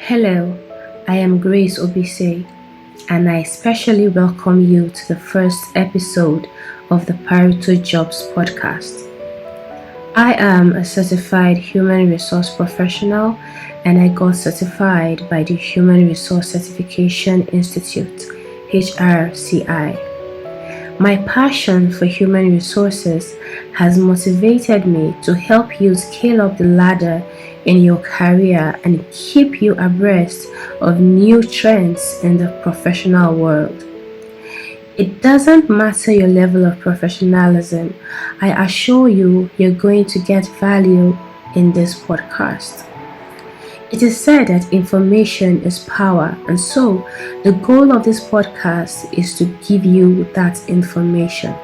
Hello, I am Grace Obise, and I especially welcome you to the first episode of the Paruto Jobs podcast. I am a certified human resource professional, and I got certified by the Human Resource Certification Institute, HRCI. My passion for human resources has motivated me to help you scale up the ladder in your career and keep you abreast of new trends in the professional world. It doesn't matter your level of professionalism, I assure you you're going to get value in this podcast. It is said that information is power, and so the goal of this podcast is to give you that information.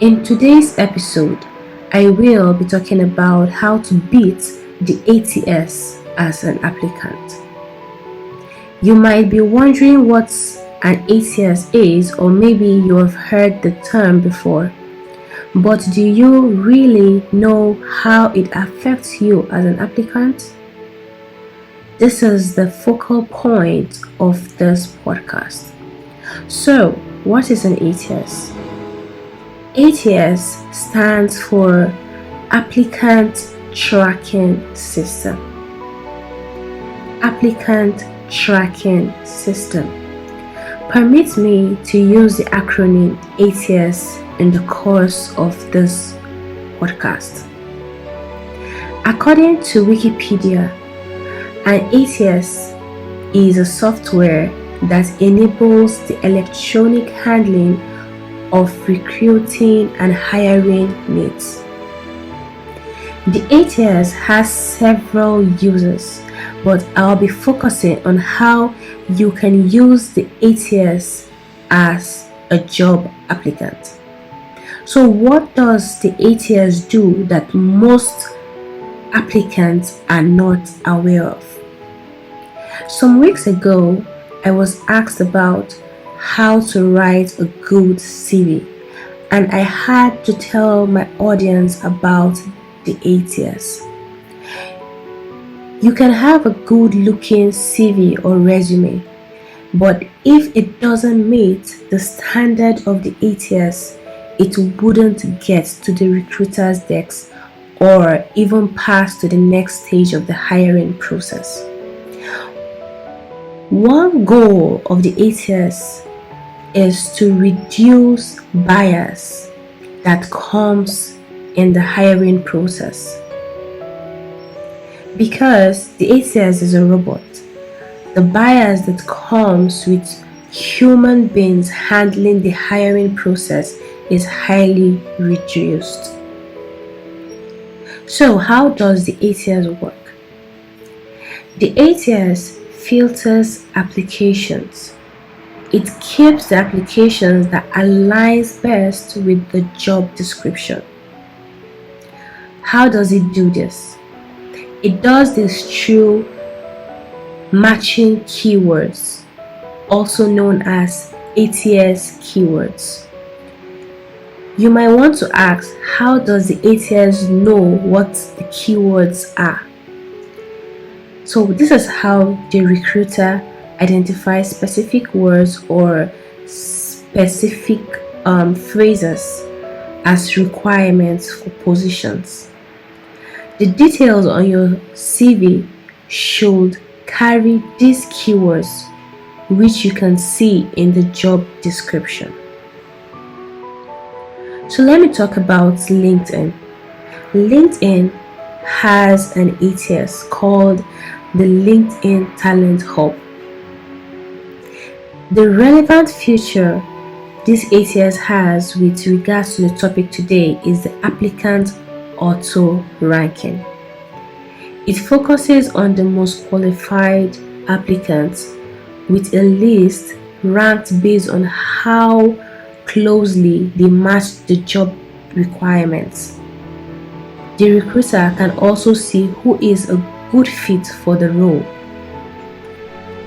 In today's episode, I will be talking about how to beat the ATS as an applicant. You might be wondering what an ATS is, or maybe you have heard the term before, but do you really know how it affects you as an applicant? This is the focal point of this podcast. So, what is an ATS? ATS stands for Applicant Tracking System. Applicant Tracking System. Permit me to use the acronym ATS in the course of this podcast. According to Wikipedia, an ATS is a software that enables the electronic handling of recruiting and hiring needs. The ATS has several uses, but I'll be focusing on how you can use the ATS as a job applicant. So what does the ATS do that most applicants are not aware of? Some weeks ago, I was asked about how to write a good CV, and I had to tell my audience about the ATS. You can have a good looking CV or resume, but if it doesn't meet the standard of the ATS, it wouldn't get to the recruiter's desk or even pass to the next stage of the hiring process. One goal of the ATS is to reduce bias that comes in the hiring process. Because the ATS is a robot, the bias that comes with human beings handling the hiring process is highly reduced. So, how does the ATS work? The ATS filters applications. It keeps the applications that aligns best with the job description. How does it do this? It does this through matching keywords, also known as ATS keywords. You might want to ask, how does the ATS know what the keywords are? So this is how the recruiter identifies specific words or specific phrases as requirements for positions. The details on your CV should carry these keywords, which you can see in the job description. So let me talk about LinkedIn. LinkedIn has an ATS called the LinkedIn Talent Hub. The relevant feature this ATS has with regards to the topic today is the applicant auto ranking. It focuses on the most qualified applicants with a list ranked based on how closely they match the job requirements. The recruiter can also see who is a good fit for the role.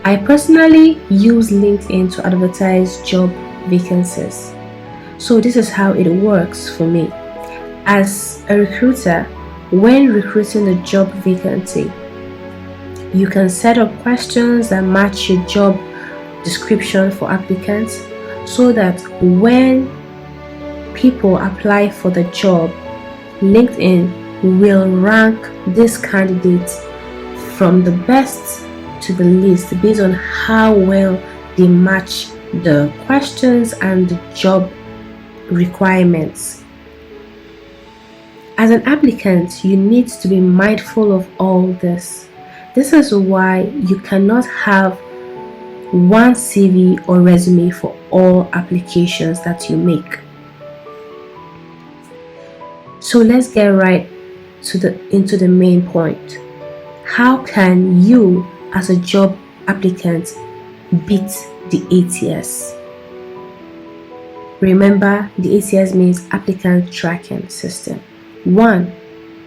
I personally use LinkedIn to advertise job vacancies. So this is how it works for me. As a recruiter, when recruiting a job vacancy, You can set up questions that match your job description for applicants so that when people apply for the job, LinkedIn will rank these candidates from the best to the least based on how well they match the questions and the job requirements. As an applicant, you need to be mindful of all this. This is why you cannot have one CV or resume for all applications that you make. So let's get right into the main point. How can you as a job applicant beat the ATS? Remember, the ATS means Applicant Tracking System. 1.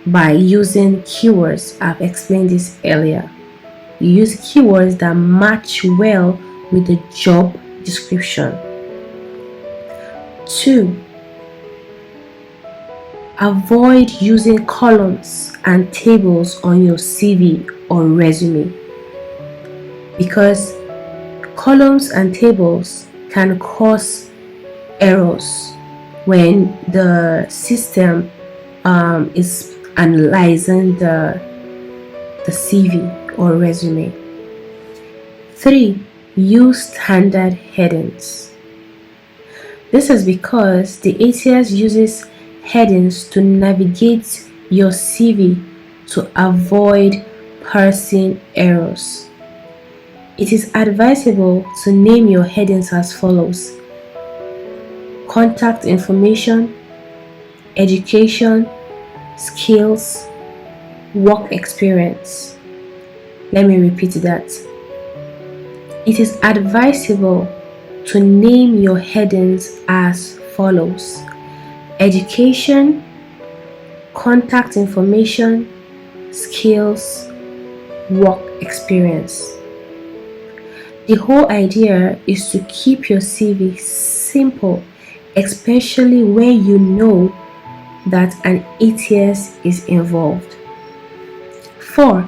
By using keywords. I've explained this earlier. You use keywords that match well with the job description. 2. Avoid using columns and tables on your CV or resume, because columns and tables can cause errors when the system is analyzing the CV or resume. 3. Use standard headings. This is because the ATS uses headings to navigate your CV to avoid parsing errors. It is advisable to name your headings as follows: contact information, education, skills, work experience. Let me repeat that. It is advisable to name your headings as follows: education, contact information, skills, work experience. The whole idea is to keep your CV simple, especially when you know that an ATS is involved. 4.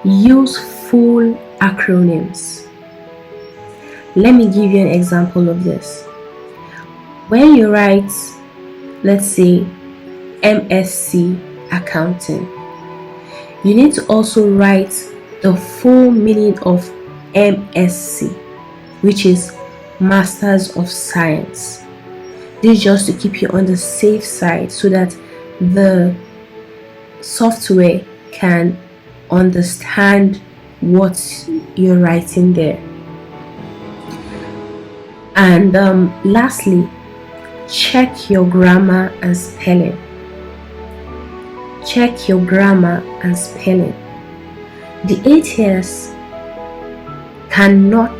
Use full acronyms. Let me give you an example of this. When you write, let's say, MSc Accounting, you need to also write the full meaning of MSc, which is Masters of Science. This is just to keep you on the safe side so that the software can understand what you're writing there. And lastly, check your grammar and spelling. Check your grammar and spelling. The ATS cannot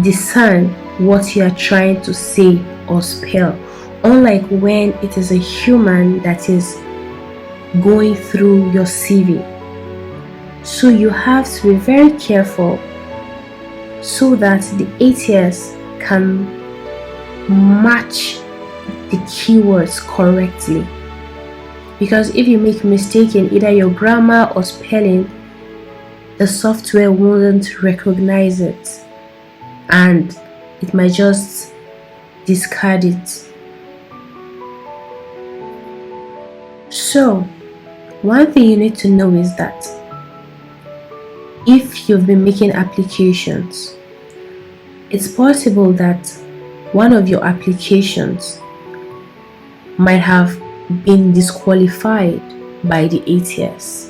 discern what you are trying to say or spell, unlike when it is a human that is going through your CV. So you have to be very careful so that the ATS can match the keywords correctly. Because if you make a mistake in either your grammar or spelling, the software won't recognize it and it might just discard it. So, one thing you need to know is that if you've been making applications, it's possible that one of your applications might have been disqualified by the ATS.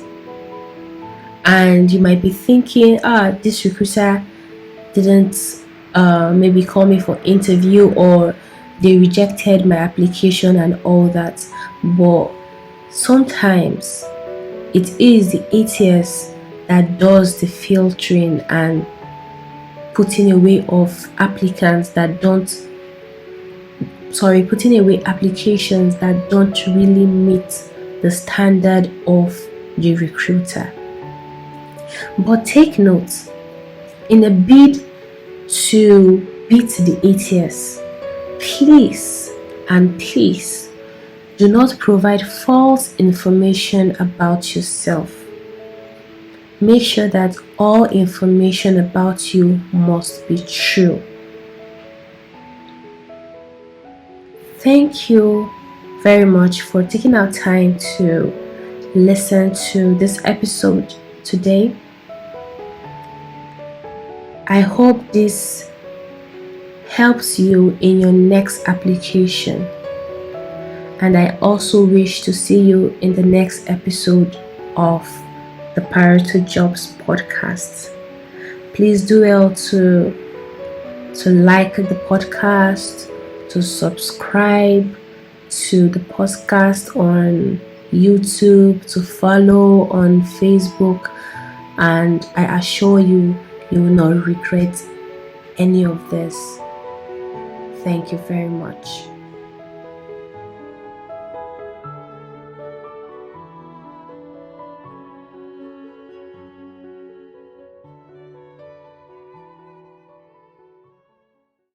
And you might be thinking, this recruiter didn't maybe call me for interview, or they rejected my application and all that. But sometimes it is the ATS that does the filtering and putting away applications that don't really meet the standard of the recruiter. But take note, in a bid to beat the ATS, please do not provide false information about yourself. make sure that all information about you must be true. Thank you very much for taking our time to listen to this episode today. I hope this helps you in your next application, and I also wish to see you in the next episode of the Paruto Jobs podcast. Please do well to like the podcast, to subscribe to the podcast on YouTube, to follow on Facebook, and I assure you, you will not regret any of this. Thank you very much.